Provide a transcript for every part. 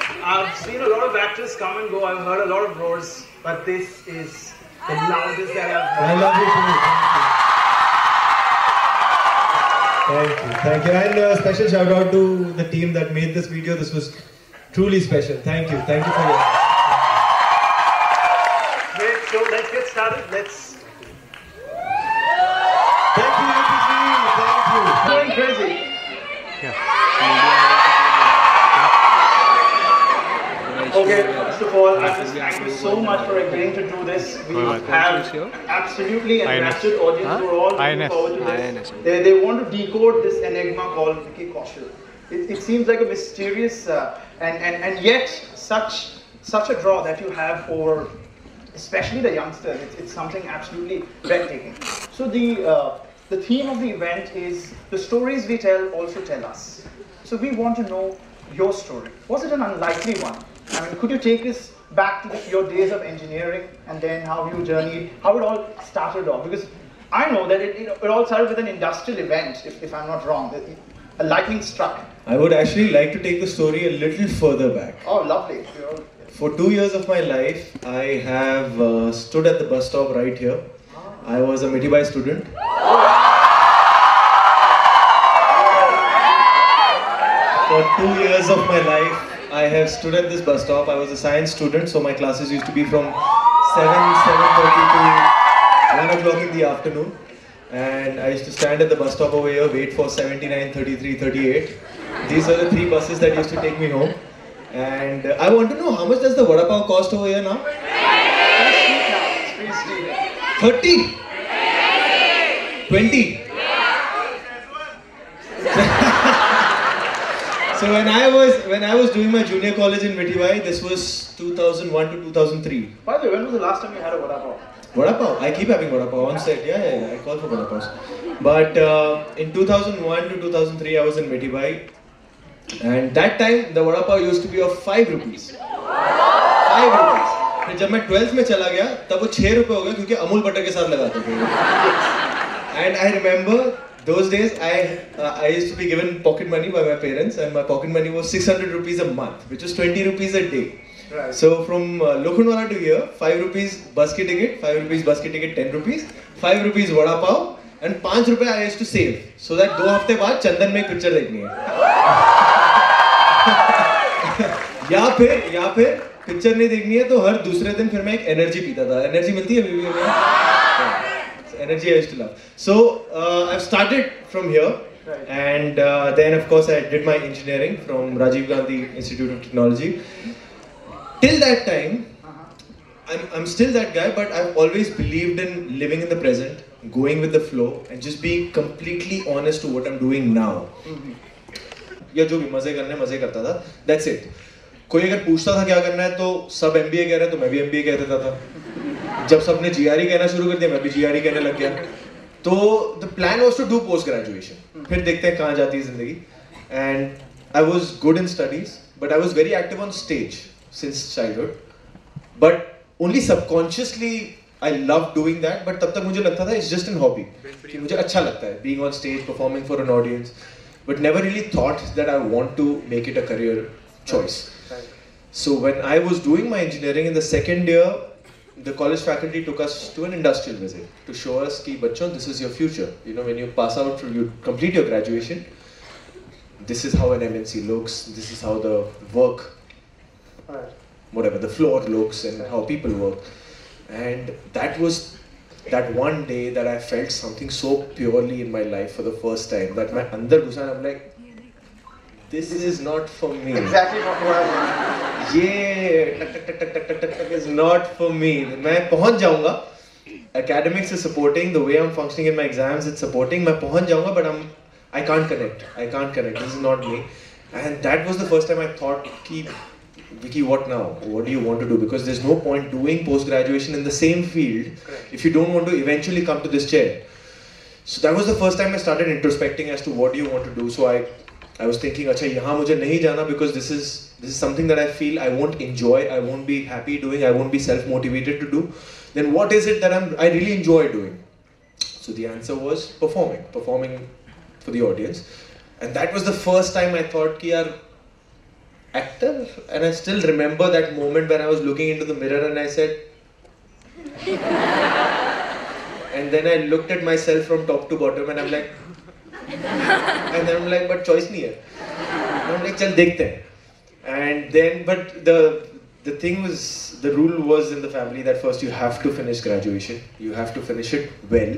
I've seen a lot of actors come and go. I've heard a lot of roars, but this is the loudest that I've heard. I love you too. Thank you. And a special shout out to the team that made this video. This was truly special. Thank you for your. Great. So let's get started. Thank you, Vicky. Thank you. Going crazy. Okay, first of all, I just thank you so much for agreeing to do this. We have absolutely an invested audience who are all looking forward to this. They want to decode this enigma called Vicky Kaushal. It seems like a mysterious and yet such a draw that you have for especially the youngsters. It's something absolutely breathtaking. So the theme of the event is the stories we tell also tell us. So we want to know your story. Was it an unlikely one? I mean, could you take us back to your days of engineering and then how you journeyed, how it all started off? Because I know that it all started with an industrial event, if I'm not wrong. A lightning struck. I would actually like to take the story a little further back. Oh, lovely. For 2 years of my life, I have stood at the bus stop right here. I was a Mitibai student. For 2 years of my life, I have stood at this bus stop. I was a science student, so my classes used to be from 7:30 to 1 o'clock in the afternoon. And I used to stand at the bus stop over here, wait for 79, 33, 38. These are the 3 buses that used to take me home. And I want to know, how much does the vada pav cost over here now? 30? 20? So when I was doing my junior college in Mitibai, this was 2001 to 2003. By the way, when was the last time you had a vada pav? Vada pav? I keep having vada pav on set. Yeah, I call for vada pavs. But in 2001 to 2003, I was in Mitibai. And that time, the vada pav used to be of 5 rupees. 5 rupees. फिर जब मैं 12th में चला गया, तब वो 6 रुपए हो गया क्योंकि अमूल बटर के साथ लगाते थे. And I remember those days I used to be given pocket money by my parents, and my pocket money was 600 rupees a month, which was 20 rupees a day. Right. So from Lokhandwala to here, 5 rupees bus ki ticket, 5 rupees bus ki ticket, 10 rupees, 5 rupees vada pav, and 5 rupees I used to save, so that 2 हफ्ते बाद चंदन में एक picture देखनी है. या फिर picture नहीं देखनी है तो हर दूसरे दिन फिर मैं एक एनर्जी पीता था. एनर्जी मिलती है अभी भी हमें. Energy I used to love. So I've started from here, and then of course I did my engineering from Rajiv Gandhi Institute of Technology. Till that time, I'm still that guy, but I've always believed in living in the present, going with the flow, and just being completely honest to what I'm doing now. या जो भी मजे करता था. That's it. कोई अगर पूछता था क्या करना है तो सब MBA कह रहे हैं तो मैं भी MBA कह देता था. जब सबने GRE कहना शुरू कर दिया मैं भी GRE कहने लग गया. तो the plan was to do post graduation. फिर देखते हैं कहाँ जाती है जिंदगी. And I was good in studies, but I was very active on stage since childhood. But only subconsciously I loved doing that. But तब तक मुझे लगता था it's just an hobby. कि मुझे अच्छा लगता है being on stage, performing for an audience. But never really thought that I want to make it a career choice. So when I was doing my engineering in the second year, the college faculty took us to an industrial visit to show us ki bachcho, this is your future. You know, when you pass out, you complete your graduation, this is how an MNC looks, this is how the work, whatever, the floor looks and how people work. And that was that one day that I felt something so purely in my life for the first time that my andar ghusa and I'm like, this is not for me. Exactly what I want. Yeah, is not for me. मैं पहुंच जाऊंगा. Academics is supporting, the way I'm functioning in my exams, it's supporting. मैं पहुंच जाऊंगा, but I can't connect. This is not me. And that was the first time I thought, Vicky, what now? What do you want to do? Because there's no point doing post-graduation in the same field if you don't want to eventually come to this chair. So that was the first time I started introspecting as to what do you want to do. So I was thinking, अच्छा यहाँ मुझे नहीं जाना because this is something that I feel I won't enjoy, I won't be happy doing, I won't be self-motivated to do. Then what is it that I really enjoy doing? So the answer was performing for the audience. And that was the first time I thought कि यार actor? And I still remember that moment when I was looking into the mirror and I said, and then I looked at myself from top to bottom and I'm like, and then I'm like, but choice nahi hai. And I'm like, chal dekhte hain. And then, but the thing was, the rule was in the family that first you have to finish graduation. You have to finish it well.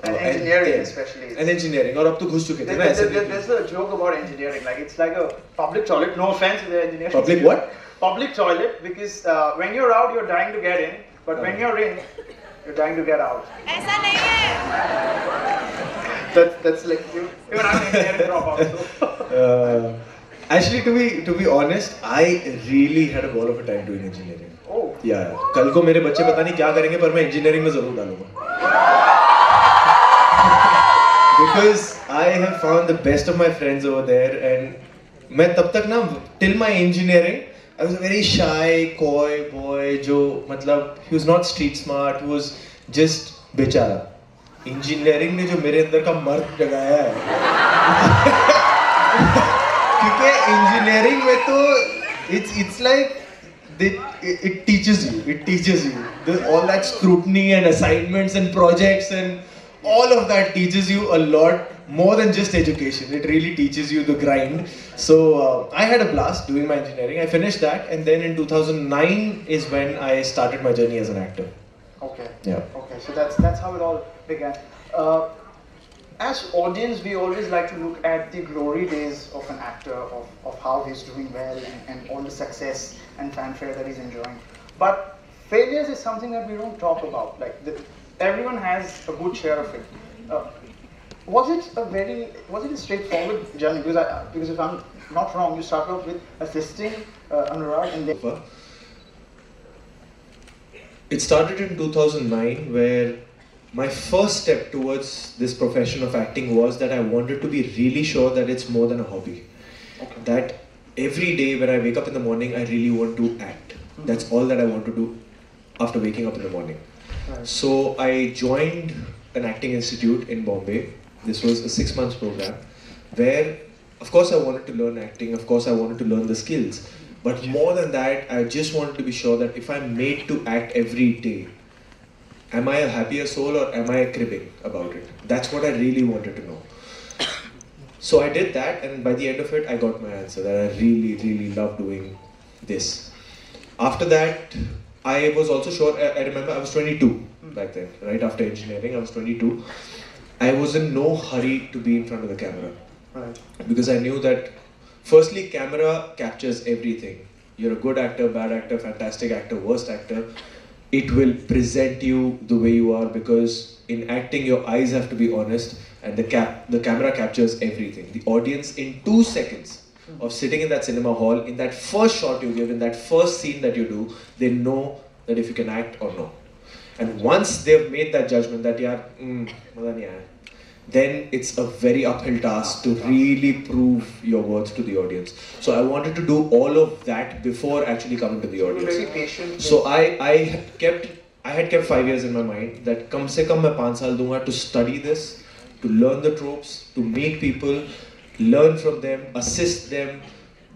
And engineering especially. And engineering. और अब तो घुस चुके थे ना ऐसे. There's a joke about engineering. Like it's like a public toilet. No offense to the engineers. Public what? Public toilet, because when you're out, you're dying to get in. But when you're in, you're dying to get out. ऐसा नहीं है. That's like even I'm an engineering dropout. So. Actually, to be honest, I really had a ball of a time doing engineering. Oh. Yeah. कल को मेरे बच्चे पता नहीं क्या करेंगे पर मैं engineering में जरूर डालूँगा. Because I have found the best of my friends over there, and मैं तब तक ना till my engineering I was a very shy, coy boy जो मतलब he was not street smart, he was just बेचारा. Engineering ने जो मेरे अंदर का मर्द जगाया है. क्योंकि engineering में तो it's like it teaches you all that scrutiny and assignments and projects and all of that teaches you a lot more than just education. It really teaches you the grind. So I had a blast doing my engineering. I finished that, and then in 2009 is when I started my journey as an actor. Okay. Yeah. Okay. So that's how it all began. As audience, we always like to look at the glory days of an actor, of how he's doing well and all the success and fanfare that he's enjoying. But failures is something that we don't talk about. Like everyone has a good share of it. Was it a straightforward journey? Because if I'm not wrong, you started off with assisting Anurag and then. It started in 2009 where my first step towards this profession of acting was that I wanted to be really sure that it's more than a hobby. Okay. That every day when I wake up in the morning, I really want to act. Mm-hmm. That's all that I want to do after waking up in the morning. Right. So I joined an acting institute in Bombay. This was a 6 months program where, of course, I wanted to learn acting. Of course, I wanted to learn the skills. But more than that, I just wanted to be sure that if I'm made to act every day, am I a happier soul or am I cribbing about it? That's what I really wanted to know. So I did that, and by the end of it, I got my answer that I really, really love doing this. After that, I was also sure, I remember I was 22 back then, right after engineering, I was 22. I was in no hurry to be in front of the camera. Right. Because I knew that, firstly, camera captures everything. You're a good actor, bad actor, fantastic actor, worst actor. It will present you the way you are, because in acting your eyes have to be honest, and the camera captures everything. The audience in 2 seconds of sitting in that cinema hall, in that first shot you give, in that first scene that you do, they know that if you can act or no. And once they've made that judgment that then it's a very uphill task to really prove your worth to the audience. So I wanted to do all of that before actually coming to the audience. Very patient. So I had kept 5 years in my mind that kam se kam main 5 saal dunga to study this, to learn the tropes, to meet people, learn from them, assist them,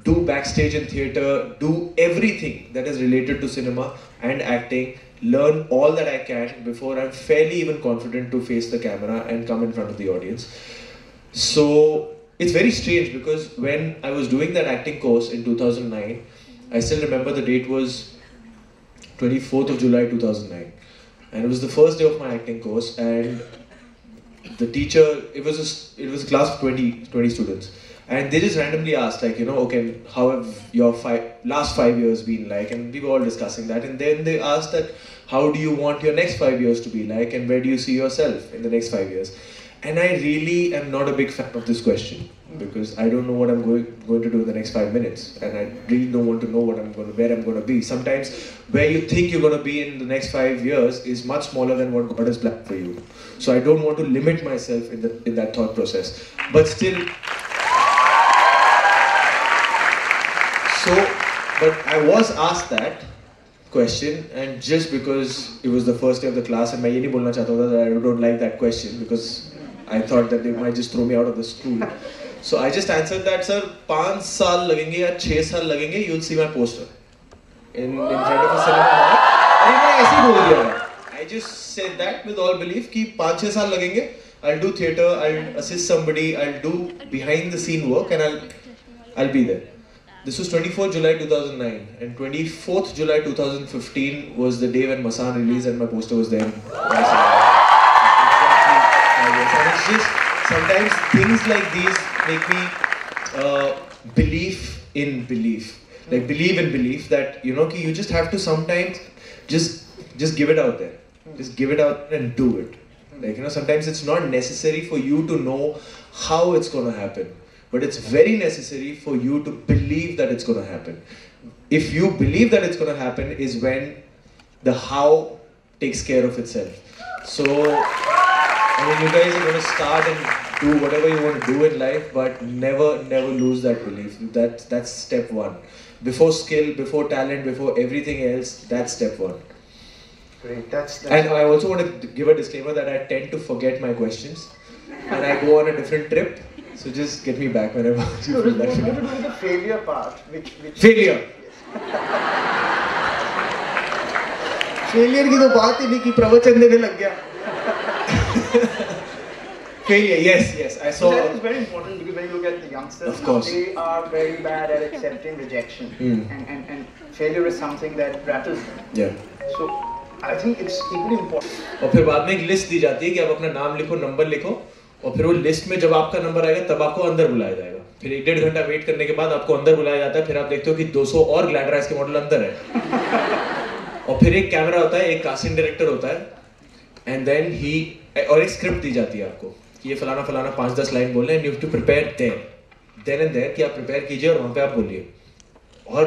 do backstage in theatre, do everything that is related to cinema and acting. Learn all that I can before I'm fairly even confident to face the camera and come in front of the audience. So it's very strange because when I was doing that acting course in 2009, I still remember the date was 24th of July 2009, and it was the first day of my acting course, and the teacher, it was a class of 20 students, and they just randomly asked, like, okay, how have your last 5 years been like? And we were all discussing that, and then they asked that, how do you want your next 5 years to be like, and where do you see yourself in the next 5 years? And I really am not a big fan of this question, because I don't know what I'm going to do in the next 5 minutes, and I really don't want to know where I'm going to be. Sometimes where you think you're going to be in the next 5 years is much smaller than what God has planned for you. So I don't want to limit myself in that thought process. But still, but I was asked that question, and just because it was the first day of the class, and I didn't say that I don't like that question, because I thought that they might just throw me out of the school. So I just answered that, sir, 5 साल लगेंगे या 6 साल लगेंगे, you'll see my poster in front of a cinema hall. और मैंने ऐसे ही बोल दिया है. I just said that with all belief कि 5-6 साल लगेंगे. I'll do theatre, I'll assist somebody, I'll do behind the scene work, and I'll be there. This was 24th July 2009, and 24th July 2015 was the day when Masan released, and my poster was there. And it's just sometimes things like these make me believe in belief, like believe in belief that you just have to sometimes just give it out there, just give it out and do it. Like sometimes it's not necessary for you to know how it's gonna happen, but it's very necessary for you to believe that it's gonna happen. If you believe that it's gonna happen is when the how takes care of itself. So you guys are gonna start and do whatever you want to do in life, but never lose that belief. That's step one. Before skill, before talent, before everything else, that's step one. Great. That's and I also want to give a disclaimer that I tend to forget my questions, and I go on a different trip. So just get me back whenever you feel that. What to do with the failure part? Which failure. Failure की तो बात ही नहीं की, प्रवचन देने लग गया. Failure, yes, I saw. That is very important because when you look at the youngsters, of course, they are very bad at accepting rejection, and failure is something that rattles them. Yeah. So I think it's equally important. और फिर बाद में एक list दी जाती है कि आप अपना नाम लिखो, नंबर लिखो, और फिर वो लिस्ट में जब आपका नंबर आएगा तब आपको अंदर बुलाया जाएगा. फिर 1-1.5 घंटा वेट करने के बाद आपको अंदर बुलाया जाता है. फिर आप देखते हो कि 200 और ग्लैडराइज के मॉडल अंदर है. और फिर एक कैमरा होता है, एक कास्टिंग डायरेक्टर होता है, एंड देन और एक स्क्रिप्ट दी जाती है आपको कि ये फलाना 5-10 लाइन बोलना है, and you have to prepare then and there कि आप प्रिपेयर कीजिए और वहां पे आप बोलिए. और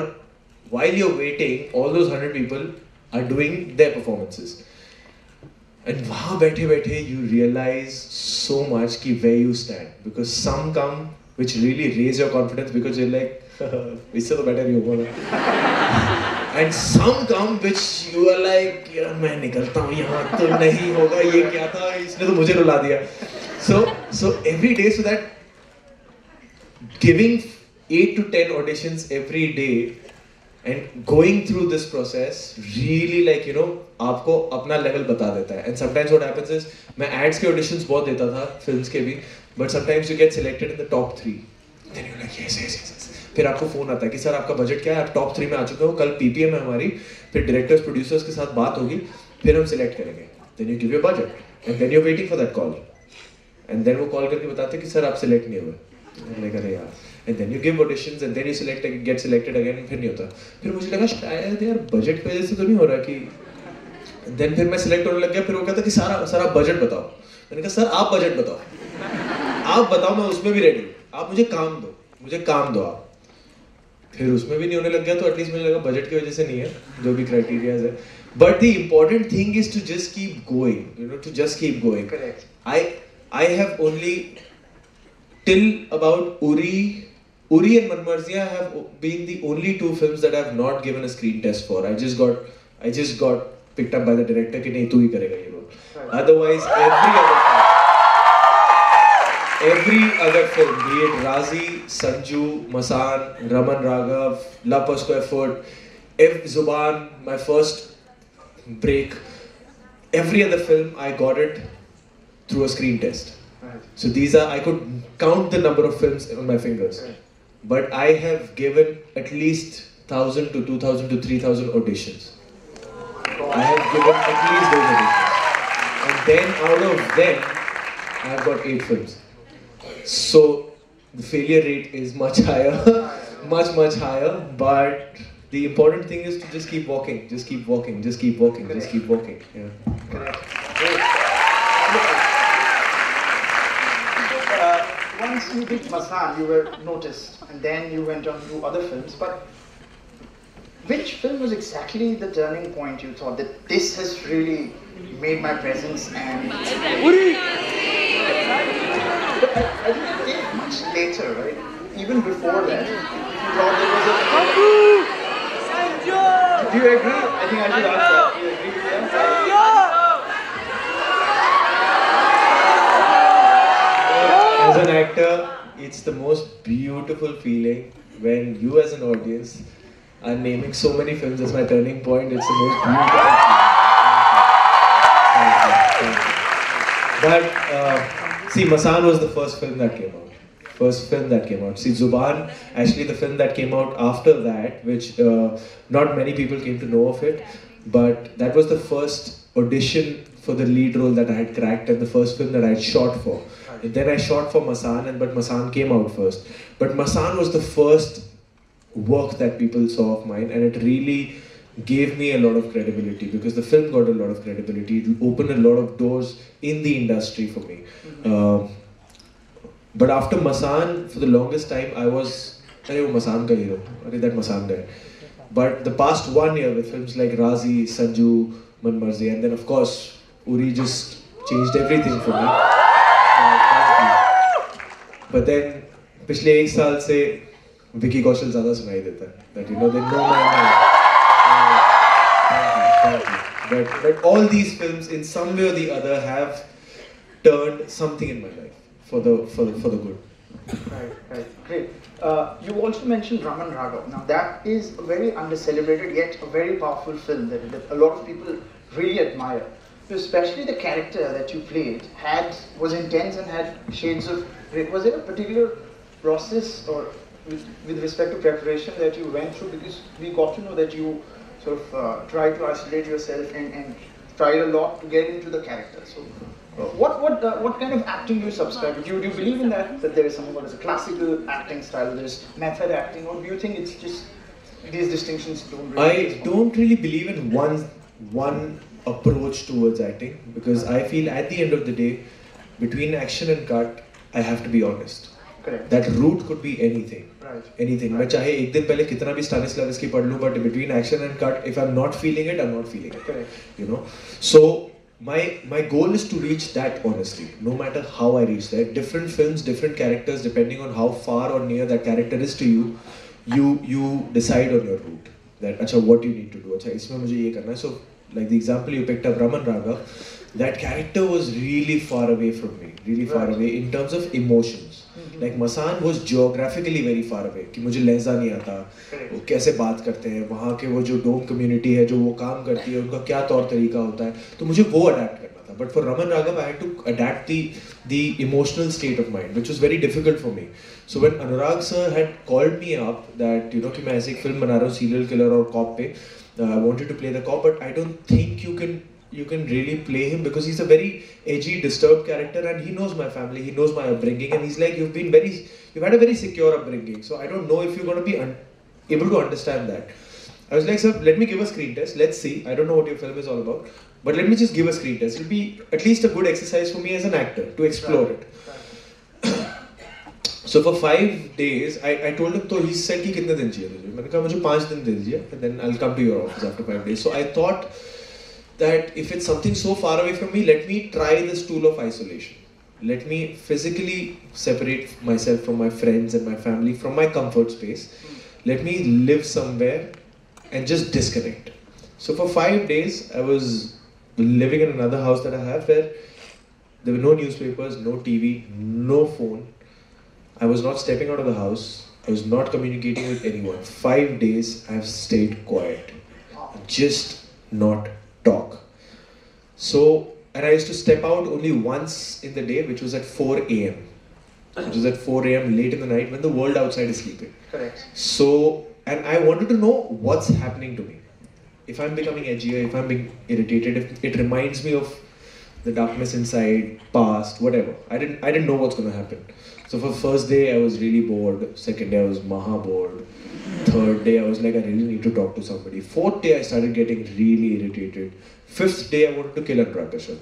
while you're waiting, all those 100 people are doing their performances, and वहाँ बैठे बैठे you realize so much कि where you stand, because some come which really raise your confidence because you're like इससे तो better ही होगा ना. And some come which you are like यार मैं निकलता हूँ यहाँ, तो नहीं होगा, ये क्या था, इसने तो मुझे रुला दिया. So every day, so that giving 8 to 10 auditions every day and going through this process really आपको अपना लेवल बता देता है. And sometimes what happens is मैं ads के auditions बहुत देता था, films के भी, but sometimes you get selected in the top 3. Then you're like yes. फिर आपको फोन आता है कि सर आपका बजट क्या है, आप टॉप 3 में आ चुके हो, कल PPM है हमारी, फिर डायरेक्टर्स प्रोड्यूसर्स के साथ बात होगी, फिर हम सिलेक्ट करेंगे. Then you give your budget and then you're waiting for that call. And then वो कॉल करके बताते हैं कि सर आप सिलेक्ट नहीं हुए. मैं कह रहा यार. And then you give auditions and then you get selected again, फिर नहीं होता. फिर मुझे लगा शायद यार बजट की वजह से तो नहीं हो रहा कि. Then फिर मैं सिलेक्ट होने लग गया. फिर वो कहता कि सर आप बजट बताओ. मैंने कहा सर आप बजट बताओ, आप बताओ, मैं उसमें भी रेडी हूँ, आप मुझे काम दो आप. फिर उसमें भी नहीं होने लग गया, तो एटलीस्ट मुझे लगा बजट की वजह से नहीं है, जो भी क्राइटेरियाज है. But the important thing is to just keep going, to just keep going. Correct. I have only till about Uri and Manmarziya have been the only 2 films that I have not given a screen test for. I just got picked up by the director कि नहीं तू ही करेगा ये role. Otherwise every other film, be it Razi, Sanju, Masan, Raman Raghav, Love per Square Foot, Zuban, my first break, every other film I got it through a screen test. Right. So these are, I could count the number of films on my fingers. Right. But I have given at least 1,000 to 2,000 to 3,000 auditions. I have given at least those auditions. And then out of them, I have got 8 films. So the failure rate is much higher, much higher, but the important thing is to just keep walking, just keep walking. Yeah. Correct. Once you did Masan, you were noticed, and then you went on to do other films, but which film was exactly the turning point you thought that this has really made my presence and... I think it came much later, right? Even before that, you thought there was a... Do you agree? I think I should ask that. Do you agree with that? As an actor, it's the most beautiful feeling when you as an audience are naming so many films as my turning point. It's the most beautiful feeling. Thank you. But see, Masan was the first film that came out. See, Zuban, actually the film that came out after that, which not many people came to know of it, but that was the first audition for the lead role that I had cracked and the first film that I had shot for. And then I shot for Masan, but Masan came out first. But Masan was the first work that people saw of mine, and it really gave me a lot of credibility because the film got a lot of credibility. It opened a lot of doors in the industry for me. But after Masan, for the longest time, I was, Masan ka hero, that Masan guy. But the past 1 year with films like Razi, Sanju, Man Marzi, and then of course, Uri just changed everything for me. But then, पिछले 1 साल से Vicky Kaushal ज़्यादा सुनाई देता है. That they know my name. Thank you. But all these films, in some way or the other, have turned something in my life for the good. Right, great. You also mentioned Raman Raghav. Now that is a very under-celebrated yet a very powerful film that a lot of people really admire. Especially the character that you played was intense and had shades of. Was there a particular process or with respect to preparation that you went through? Because we got to know that you sort of tried to isolate yourself and tried a lot to get into the character. So, what kind of acting do you subscribe to? Do you believe in that there is something called as a classical acting style, there is method acting, or do you think it's just these distinctions don't really? I don't really believe in one approach towards acting, because I feel at the end of the day, between action and cut, I have to be honest. Correct. That route could be anything. Right. Anything. मैं चाहे एक दिन पहले कितना भी Stanislavski पढ़ लूँ, but between action and cut, if I'm not feeling it, I'm not feeling it. Correct. You know. So my goal is to reach that honesty. No matter how I reach there, different films, different characters, depending on how far or near that character is to you, you decide on your route. That अच्छा what you need to do. अच्छा इसमें मुझे ये करना है. So like the example you picked up, Raman Raghav, that character was really far away from me, really far away in terms of emotions. Like Masan was geographically very far away, कि मुझे लहजा नहीं आता, वो कैसे बात करते हैं, वहाँ के वो जो डोम कम्युनिटी है, जो वो काम करती है, उनका क्या तौर तरीका होता है, तो मुझे वो अडैप्ट करना था. But for Raman Raghav, I had to adapt the emotional state of mind, which was very difficult for me. So when Anurag sir had called me up that कि मैं ऐसे एक फिल्म बना रहा हूँ serial killer और cop पे, I wanted to play the cop, but I don't think you can really play him because he's a very edgy, disturbed character, and he knows my family, he knows my upbringing, and he's like, you've had a very secure upbringing, so I don't know if you're going to be able to understand that. I was like, sir, let me give a screen test, let's see. I don't know what your film is all about, but let me just give a screen test. It'll be at least a good exercise for me as an actor to explore it. So for 5 days, I told him, so he said कि कितने दिन चाहिए तुझे? मैंने कहा मुझे 5 दिन दे दीजिए, and then I'll come to your office after 5 days. So I thought that if it's something so far away from me, let me try this tool of isolation. Let me physically separate myself from my friends and my family, from my comfort space. Let me live somewhere and just disconnect. So for 5 days, I was living in another house that I have where there were no newspapers, no TV, no phone. I was not stepping out of the house. I was not communicating with anyone. 5 days I have stayed quiet. Just not talk. So, and I used to step out only once in the day, which was at 4 a.m. Which was at 4 a.m. late in the night when the world outside is sleeping. Correct. So, and I wanted to know what's happening to me. If I'm becoming edgier, if I'm being irritated, if it reminds me of the darkness inside, past, whatever. I didn't know what's going to happen. So for first day, I was really bored. Second day, I was maha bored. Third day, I was like, I really need to talk to somebody. Fourth day, I started getting really irritated. Fifth day, I wanted to kill Anurag Kashyap.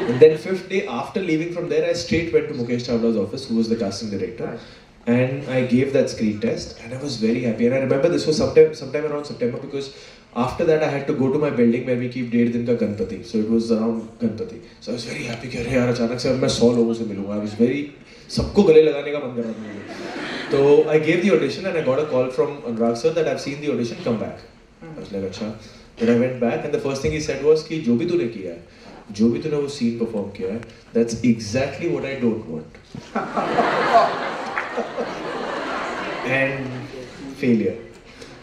And then fifth day, after leaving from there, I straight went to Mukesh Chawla's office, who was the casting director. And I gave that screen test, and I was very happy. And I remember this was sometime around September, because after that I had to go to my building where we keep 1.5 दिन का Ganpati. So it was around Ganpati. So I was very happy कि अरे यार अचानक से मैं 100 लोगों से मिलूंगा. I was very सबको गले लगाने का मन कर रहा था मुझे. So I gave the audition and I got a call from Anurag sir that I've seen the audition, come back. I was like अच्छा. Then I went back and the first thing he said was कि जो भी तूने किया है जो भी तूने वो scene perform किया है, that's exactly what I don't want. And failure.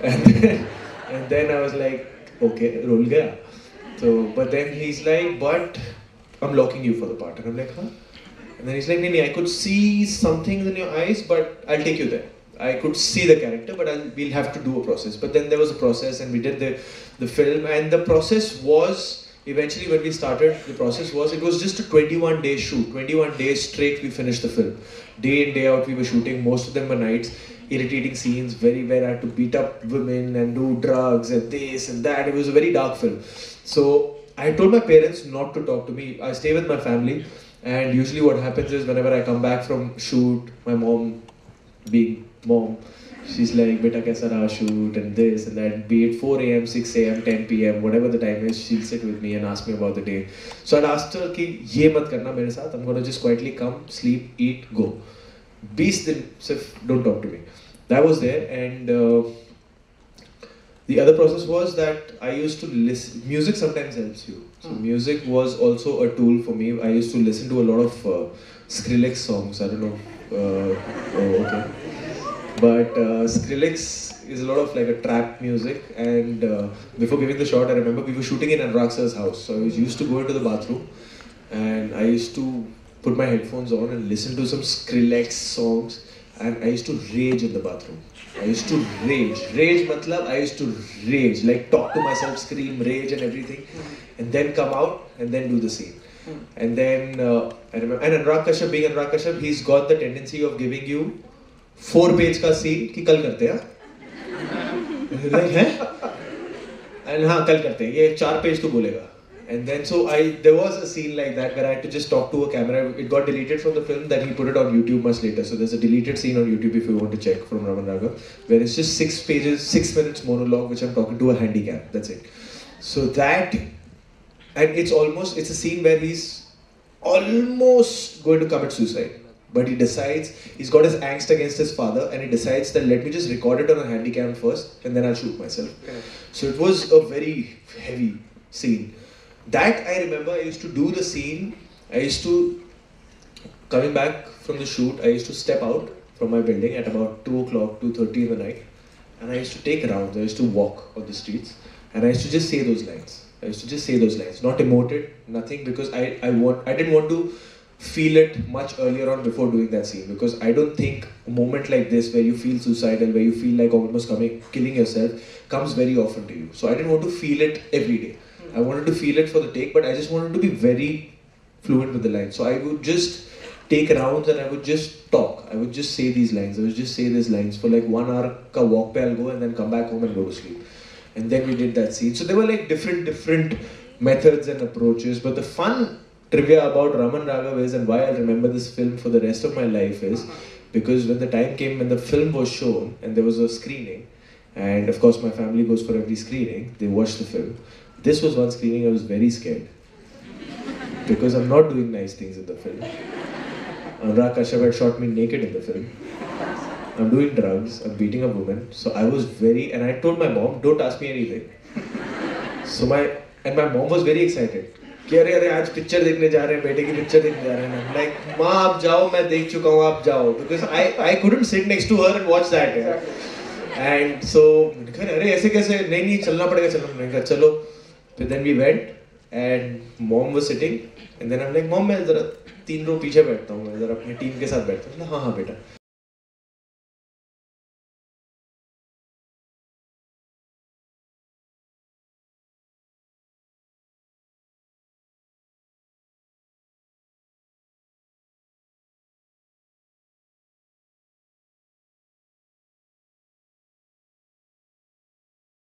And then I was like, okay, roll gaya. So, but then he's like, but I'm locking you for the part. And I'm like, huh? And then he's like, I could see something in your eyes, but I'll take you there. I could see the character, but we'll have to do a process. But then there was a process, and we did the film, and the process was, eventually when we started, the process was, it was just a 21-day shoot. 21 days straight we finished the film. Day in, day out we were shooting, most of them were nights. Irritating scenes, where I had to beat up women and do drugs and this and that. It was a very dark film. So I told my parents not to talk to me. I stay with my family, and usually what happens is whenever I come back from shoot, my mom, being mom, she's like, "Beta kaisa raha shoot," and this and that. Be it 4 a.m., 6 a.m., 10 p.m., whatever the time is, she'll sit with me and ask me about the day. So I'd asked her कि ये मत करना मेरे साथ. I'm gonna just quietly come, sleep, eat, go. 20 दिन सिर्फ don't talk to me. That was there, and the other process was that I used to listen. Music sometimes helps you. So music was also a tool for me. I used to listen to a lot of Skrillex songs. I don't know. Okay. But Skrillex is a lot of like a trap music, and before giving the shot, I remember we were shooting in Anurag sir's house. So I used to go into the bathroom, and I used to put my headphones on and listen to some Skrillex songs, and I used to rage in the bathroom. I used to rage. Rage matlab, I used to rage, like talk to myself, scream, rage and everything, and then come out and then do the scene. And then I remember, and Anurag Kashyap, being Anurag Kashyap, he's got the tendency of giving you 4-page का scene कि कल करते हैं. Like हैं? And हाँ कल करते हैं. ये 4 page तो बोलेगा. And then so there was a scene like that where I had to just talk to a camera. It got deleted from the film, that he put it on YouTube much later. So there's a deleted scene on YouTube if you want to check from Raman Raga, where it's just 6 pages, 6 minutes monologue which I'm talking to a handicap. That's it. So that, and it's a scene where he's almost going to commit suicide. But he decides, he's got his angst against his father, and he decides that let me just record it on a handicap first and then I'll shoot myself. Okay. So it was a very heavy scene. That I remember, I used to do the scene. I used to, coming back from the shoot, I used to step out from my building at about 2 o'clock, 2:30 in the night, and I used to take rounds. I used to walk on the streets, and I used to just say those lines. I used to just say those lines, not emote it, nothing, because I didn't want to feel it much earlier on before doing that scene, because I don't think a moment like this where you feel suicidal, where you feel like almost killing yourself, comes very often to you. So I didn't want to feel it every day. I wanted to feel it for the take, but I just wanted to be very fluent with the lines. So I would just take rounds and I would just talk. I would just say these lines. I would just say these lines for like 1 hour ka walk pe I'll go and then come back home and go to sleep. And then we did that scene. So there were like different methods and approaches. But the fun trivia about Raman Raghav is, and why I'll remember this film for the rest of my life, is because when the time came when the film was shown and there was a screening, and of course my family goes for every screening, they watch the film. This was one screening I was very scared, because I'm not doing nice things in the film. Anurag Kashyap had shot me naked in the film. I'm doing drugs, I'm beating a woman. So I was and I told my mom, don't ask me anything. So my mom was very excited. कि अरे आज picture देखने जा रहे हैं, बेटे की picture देखने जा रहे हैं. I'm like, माँ आप जाओ, मैं देख चुका हूँ, आप जाओ. Because I couldn't sit next to her and watch that. And so मैंने कहा अरे ऐसे कैसे, नहीं चलना पड़ेगा, मैंने कहा चलो. So then we went, and mom was sitting, and then I'm like, mom मैं जरा 3 row पीछे बैठता हूँ, मैं जरा अपनी टीम के साथ बैठता हूँ. हाँ बेटा.